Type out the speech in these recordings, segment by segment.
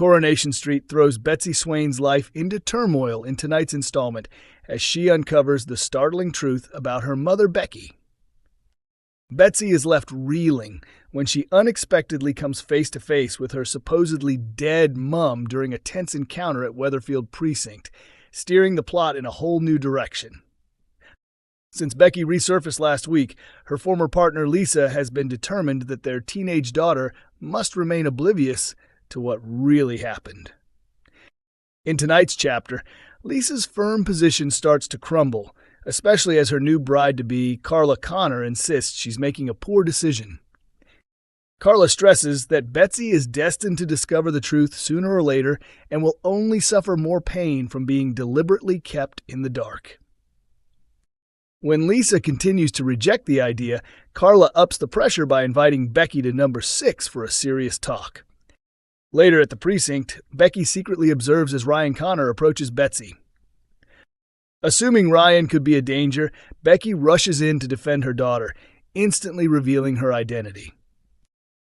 Coronation Street throws Betsy Swain's life into turmoil in tonight's installment as she uncovers the startling truth about her mother, Becky. Betsy is left reeling when she unexpectedly comes face to face with her supposedly dead mum during a tense encounter at Weatherfield Precinct, steering the plot in a whole new direction. Since Becky resurfaced last week, her former partner Lisa has been determined that their teenage daughter must remain oblivious to what really happened. In tonight's chapter, Lisa's firm position starts to crumble, especially as her new bride-to-be, Carla Connor, insists she's making a poor decision. Carla stresses that Betsy is destined to discover the truth sooner or later and will only suffer more pain from being deliberately kept in the dark. When Lisa continues to reject the idea, Carla ups the pressure by inviting Becky to number 6 for a serious talk. Later at the precinct, Becky secretly observes as Ryan Connor approaches Betsy. Assuming Ryan could be a danger, Becky rushes in to defend her daughter, instantly revealing her identity.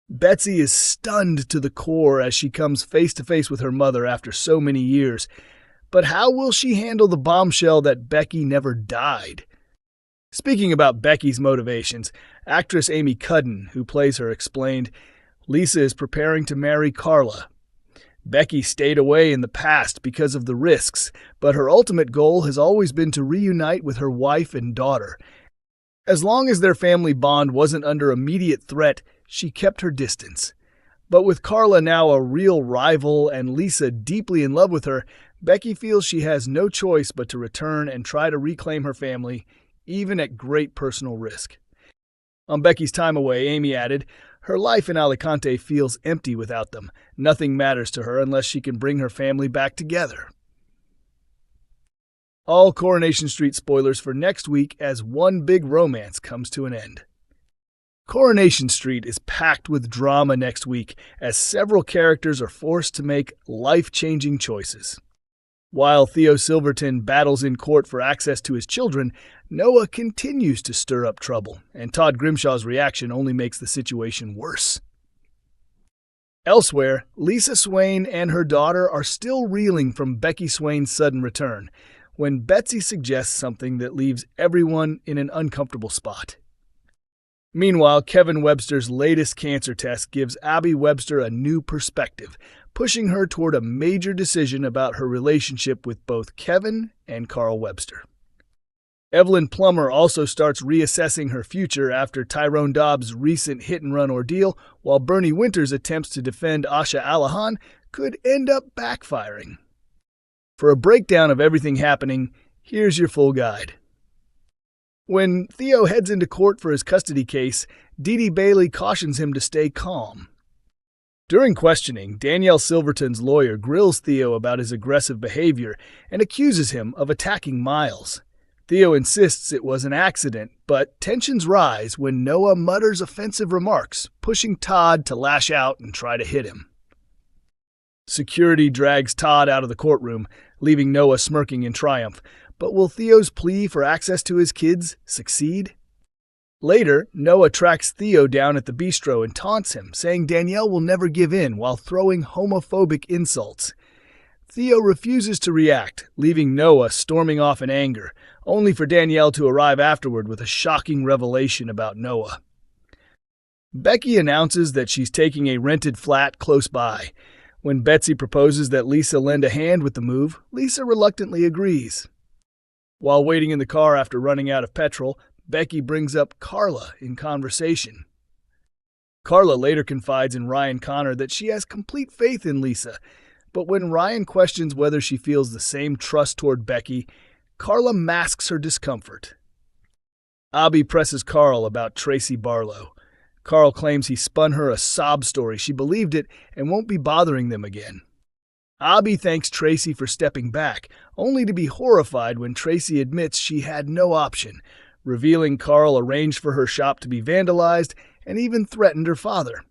Betsy is stunned to the core as she comes face to face with her mother after so many years. But how will she handle the bombshell that Becky never died? Speaking about Becky's motivations, actress Amy Cudden, who plays her, explained, "Lisa is preparing to marry Carla. Becky stayed away in the past because of the risks, but her ultimate goal has always been to reunite with her wife and daughter. As long as their family bond wasn't under immediate threat, she kept her distance. But with Carla now a real rival and Lisa deeply in love with her, Becky feels she has no choice but to return and try to reclaim her family, even at great personal risk." On Becky's time away, Amy added, "Her life in Alicante feels empty without them. Nothing matters to her unless she can bring her family back together." All Coronation Street spoilers for next week as one big romance comes to an end. Coronation Street is packed with drama next week as several characters are forced to make life-changing choices. While Theo Silverton battles in court for access to his children, Noah continues to stir up trouble, and Todd Grimshaw's reaction only makes the situation worse. Elsewhere, Lisa Swain and her daughter are still reeling from Becky Swain's sudden return, when Betsy suggests something that leaves everyone in an uncomfortable spot. Meanwhile, Kevin Webster's latest cancer test gives Abby Webster a new perspective, pushing her toward a major decision about her relationship with both Kevin and Carl Webster. Evelyn Plummer also starts reassessing her future after Tyrone Dobbs' recent hit-and-run ordeal, while Bernie Winter's attempts to defend Asha Alahan could end up backfiring. For a breakdown of everything happening, here's your full guide. When Theo heads into court for his custody case, Dee Dee Bailey cautions him to stay calm. During questioning, Danielle Silverton's lawyer grills Theo about his aggressive behavior and accuses him of attacking Miles. Theo insists it was an accident, but tensions rise when Noah mutters offensive remarks, pushing Todd to lash out and try to hit him. Security drags Todd out of the courtroom, leaving Noah smirking in triumph. But will Theo's plea for access to his kids succeed? Later, Noah tracks Theo down at the bistro and taunts him, saying Danielle will never give in while throwing homophobic insults. Theo refuses to react, leaving Noah storming off in anger, only for Danielle to arrive afterward with a shocking revelation about Noah. Becky announces that she's taking a rented flat close by. When Betsy proposes that Lisa lend a hand with the move, Lisa reluctantly agrees. While waiting in the car after running out of petrol, Becky brings up Carla in conversation. Carla later confides in Ryan Connor that she has complete faith in Lisa, but when Ryan questions whether she feels the same trust toward Becky, Carla masks her discomfort. Abby presses Carl about Tracy Barlow. Carl claims he spun her a sob story. She believed it and won't be bothering them again. Abby thanks Tracy for stepping back, only to be horrified when Tracy admits she had no option, revealing Carl arranged for her shop to be vandalized and even threatened her father.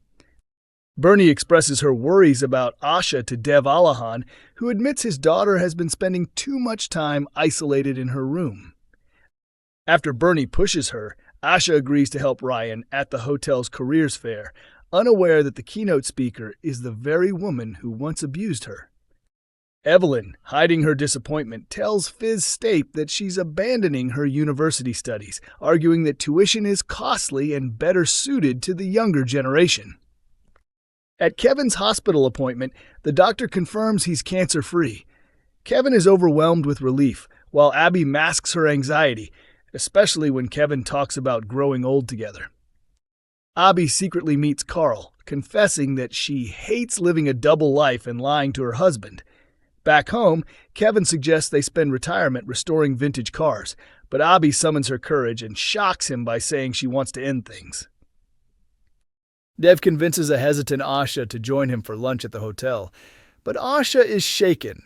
Bernie expresses her worries about Asha to Dev Alahan, who admits his daughter has been spending too much time isolated in her room. After Bernie pushes her, Asha agrees to help Ryan at the hotel's careers fair, unaware that the keynote speaker is the very woman who once abused her. Evelyn, hiding her disappointment, tells Fizz Stape that she's abandoning her university studies, arguing that tuition is costly and better suited to the younger generation. At Kevin's hospital appointment, the doctor confirms he's cancer-free. Kevin is overwhelmed with relief, while Abby masks her anxiety, especially when Kevin talks about growing old together. Abby secretly meets Carl, confessing that she hates living a double life and lying to her husband. Back home, Kevin suggests they spend retirement restoring vintage cars, but Abby summons her courage and shocks him by saying she wants to end things. Dev convinces a hesitant Asha to join him for lunch at the hotel, but Asha is shaken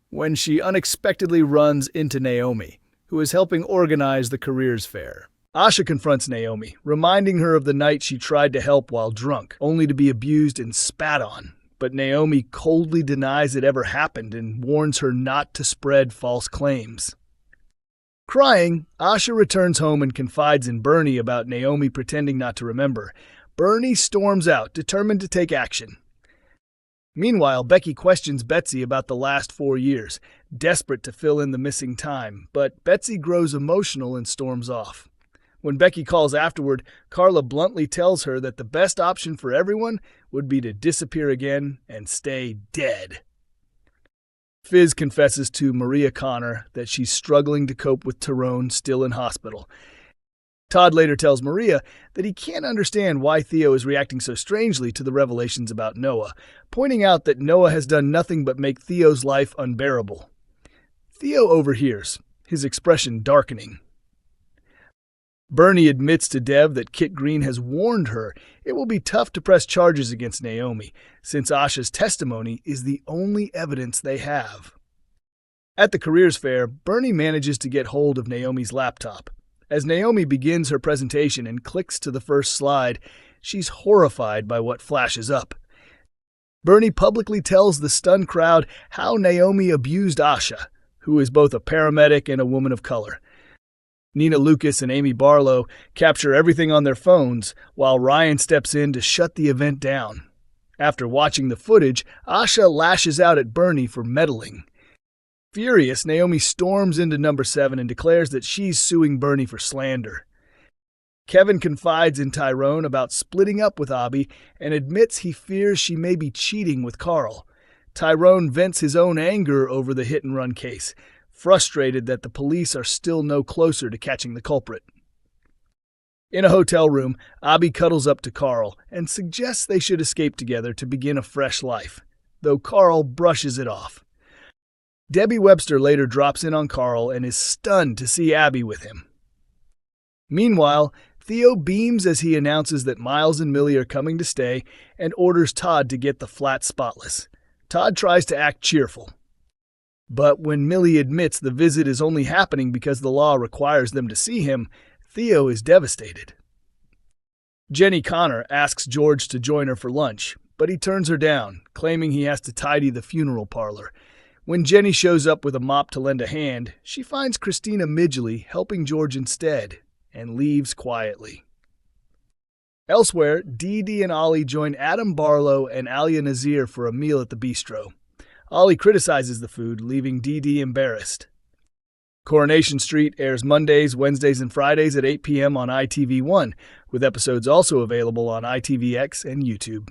when she unexpectedly runs into Naomi, who is helping organize the careers fair. Asha confronts Naomi, reminding her of the night she tried to help while drunk, only to be abused and spat on. But Naomi coldly denies it ever happened and warns her not to spread false claims. Crying, Asha returns home and confides in Bernie about Naomi pretending not to remember. Bernie storms out, determined to take action. Meanwhile, Becky questions Betsy about the last 4 years, desperate to fill in the missing time, but Betsy grows emotional and storms off. When Becky calls afterward, Carla bluntly tells her that the best option for everyone would be to disappear again and stay dead. Fizz confesses to Maria Connor that she's struggling to cope with Tyrone still in hospital. Todd later tells Maria that he can't understand why Theo is reacting so strangely to the revelations about Noah, pointing out that Noah has done nothing but make Theo's life unbearable. Theo overhears, his expression darkening. Bernie admits to Dev that Kit Green has warned her it will be tough to press charges against Naomi, since Asha's testimony is the only evidence they have. At the careers fair, Bernie manages to get hold of Naomi's laptop. As Naomi begins her presentation and clicks to the first slide, she's horrified by what flashes up. Bernie publicly tells the stunned crowd how Naomi abused Asha, who is both a paramedic and a woman of color. Nina Lucas and Amy Barlow capture everything on their phones, while Ryan steps in to shut the event down. After watching the footage, Asha lashes out at Bernie for meddling. Furious, Naomi storms into number 7 and declares that she's suing Bernie for slander. Kevin confides in Tyrone about splitting up with Abby and admits he fears she may be cheating with Carl. Tyrone vents his own anger over the hit-and-run case, frustrated that the police are still no closer to catching the culprit. In a hotel room, Abby cuddles up to Carl and suggests they should escape together to begin a fresh life, though Carl brushes it off. Debbie Webster later drops in on Carl and is stunned to see Abby with him. Meanwhile, Theo beams as he announces that Miles and Millie are coming to stay and orders Todd to get the flat spotless. Todd tries to act cheerful. But when Millie admits the visit is only happening because the law requires them to see him, Theo is devastated. Jenny Connor asks George to join her for lunch, but he turns her down, claiming he has to tidy the funeral parlor. When Jenny shows up with a mop to lend a hand, she finds Christina Midgley helping George instead, and leaves quietly. Elsewhere, Dee Dee and Ollie join Adam Barlow and Alia Nazir for a meal at the bistro. Ollie criticizes the food, leaving Dee Dee embarrassed. Coronation Street airs Mondays, Wednesdays, and Fridays at 8 p.m. on ITV1, with episodes also available on ITVX and YouTube.